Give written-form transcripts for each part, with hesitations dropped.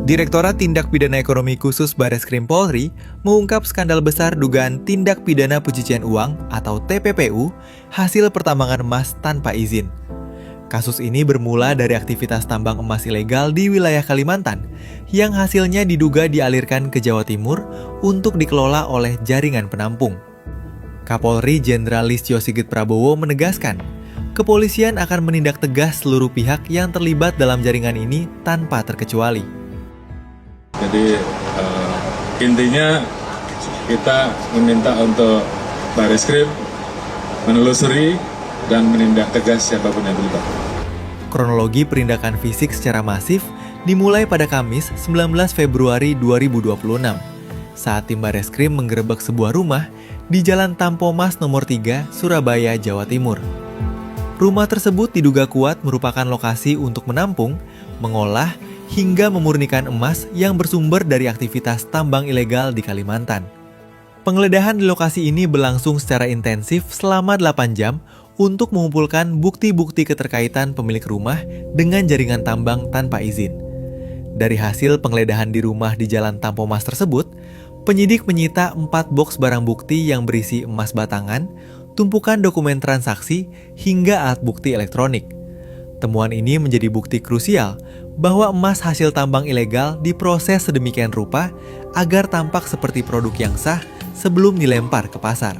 Direktorat Tindak Pidana Ekonomi Khusus Bareskrim Polri mengungkap skandal besar dugaan tindak pidana pencucian uang atau TPPU hasil pertambangan emas tanpa izin. Kasus ini bermula dari aktivitas tambang emas ilegal di wilayah Kalimantan yang hasilnya diduga dialirkan ke Jawa Timur untuk dikelola oleh jaringan penampung. Kapolri Jenderal Listio Sigit Prabowo menegaskan, kepolisian akan menindak tegas seluruh pihak yang terlibat dalam jaringan ini tanpa terkecuali. Jadi intinya kita meminta untuk Bareskrim menelusuri dan menindak tegas siapapun yang terlibat. Kronologi perindakan fisik secara masif dimulai pada Kamis 19 Februari 2026 saat tim Bareskrim menggerebek sebuah rumah di Jalan Tampomas nomor 3, Surabaya, Jawa Timur. Rumah tersebut diduga kuat merupakan lokasi untuk menampung, mengolah, hingga memurnikan emas yang bersumber dari aktivitas tambang ilegal di Kalimantan. Penggeledahan di lokasi ini berlangsung secara intensif selama 8 jam untuk mengumpulkan bukti-bukti keterkaitan pemilik rumah dengan jaringan tambang tanpa izin. Dari hasil penggeledahan di rumah di Jalan Tampomas tersebut, penyidik menyita 4 boks barang bukti yang berisi emas batangan, tumpukan dokumen transaksi, hingga alat bukti elektronik. Temuan ini menjadi bukti krusial bahwa emas hasil tambang ilegal diproses sedemikian rupa agar tampak seperti produk yang sah sebelum dilempar ke pasar.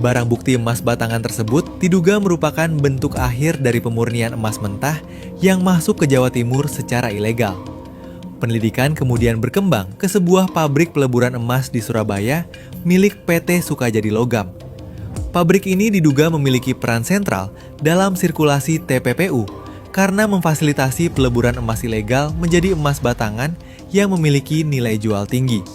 Barang bukti emas batangan tersebut diduga merupakan bentuk akhir dari pemurnian emas mentah yang masuk ke Jawa Timur secara ilegal. Penyelidikan kemudian berkembang ke sebuah pabrik peleburan emas di Surabaya milik PT Sukajadi Logam. Pabrik ini diduga memiliki peran sentral dalam sirkulasi TPPU karena memfasilitasi peleburan emas ilegal menjadi emas batangan yang memiliki nilai jual tinggi.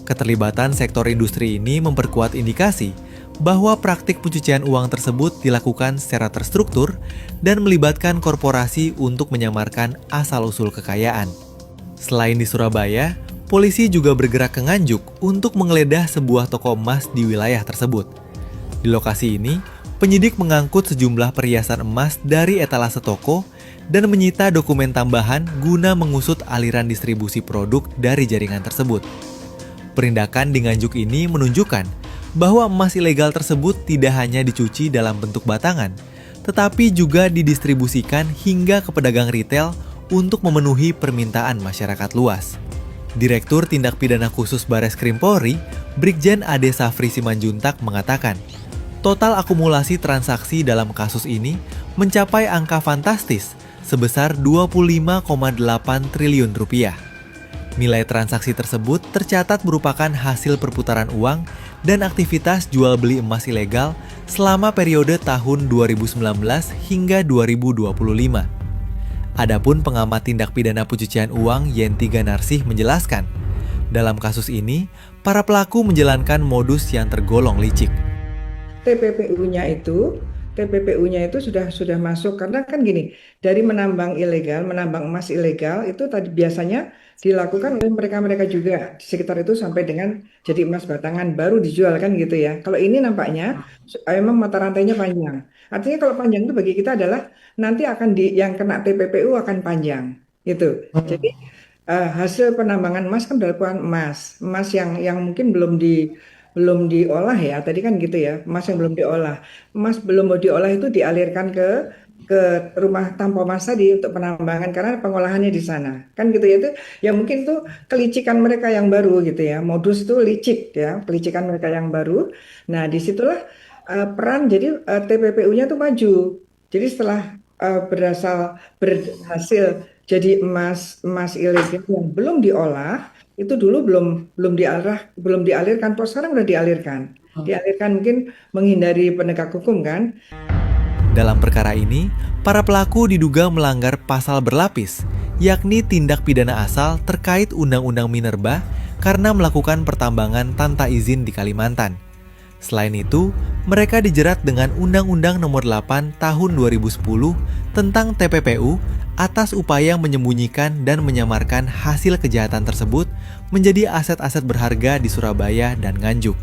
Keterlibatan sektor industri ini memperkuat indikasi bahwa praktik pencucian uang tersebut dilakukan secara terstruktur dan melibatkan korporasi untuk menyamarkan asal-usul kekayaan. Selain di Surabaya, polisi juga bergerak ke Nganjuk untuk menggeledah sebuah toko emas di wilayah tersebut. Di lokasi ini, penyidik mengangkut sejumlah perhiasan emas dari etalase toko dan menyita dokumen tambahan guna mengusut aliran distribusi produk dari jaringan tersebut. Perindakan di Nganjuk ini menunjukkan bahwa emas ilegal tersebut tidak hanya dicuci dalam bentuk batangan, tetapi juga didistribusikan hingga ke pedagang retail untuk memenuhi permintaan masyarakat luas. Direktur Tindak Pidana Khusus Bareskrim Polri, Brigjen Ade Safri Simanjuntak mengatakan, total akumulasi transaksi dalam kasus ini mencapai angka fantastis sebesar 25,8 triliun rupiah. Nilai transaksi tersebut tercatat merupakan hasil perputaran uang dan aktivitas jual beli emas ilegal selama periode tahun 2019 hingga 2025. Adapun pengamat tindak pidana pencucian uang Yenti Ganarsih menjelaskan, dalam kasus ini, para pelaku menjalankan modus yang tergolong licik. TPPU-nya itu sudah masuk karena kan gini, dari menambang emas ilegal itu tadi biasanya dilakukan oleh mereka juga di sekitar itu sampai dengan jadi emas batangan baru dijual kan gitu ya. Kalau ini nampaknya memang mata rantainya panjang. Artinya kalau panjang itu bagi kita adalah nanti yang kena TPPU akan panjang gitu. Jadi hasil penambangan emas kan dilakukan emas yang mungkin belum diolah ya, tadi kan gitu ya, emas yang belum diolah. Emas belum mau diolah itu dialirkan ke rumah Tampomas tadi untuk penambangan karena pengolahannya di sana. Kan gitu ya, itu ya mungkin tuh kelicikan mereka yang baru gitu ya. Modus itu licik ya, kelicikan mereka yang baru. Nah, disitulah peran jadi TPPU-nya tuh maju. Jadi setelah berhasil jadi emas ilegal yang belum diolah, itu dulu belum dialirkan, kok sekarang udah dialirkan mungkin menghindari penegak hukum kan. Dalam perkara ini, para pelaku diduga melanggar pasal berlapis, yakni tindak pidana asal terkait Undang-Undang Minerba karena melakukan pertambangan tanpa izin di Kalimantan. Selain itu, mereka dijerat dengan Undang-Undang Nomor 8 Tahun 2010 tentang TPPU atas upaya menyembunyikan dan menyamarkan hasil kejahatan tersebut menjadi aset-aset berharga di Surabaya dan Nganjuk.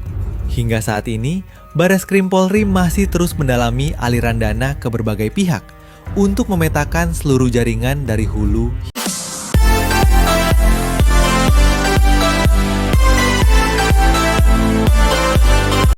Hingga saat ini, Bareskrim Polri masih terus mendalami aliran dana ke berbagai pihak untuk memetakan seluruh jaringan dari hulu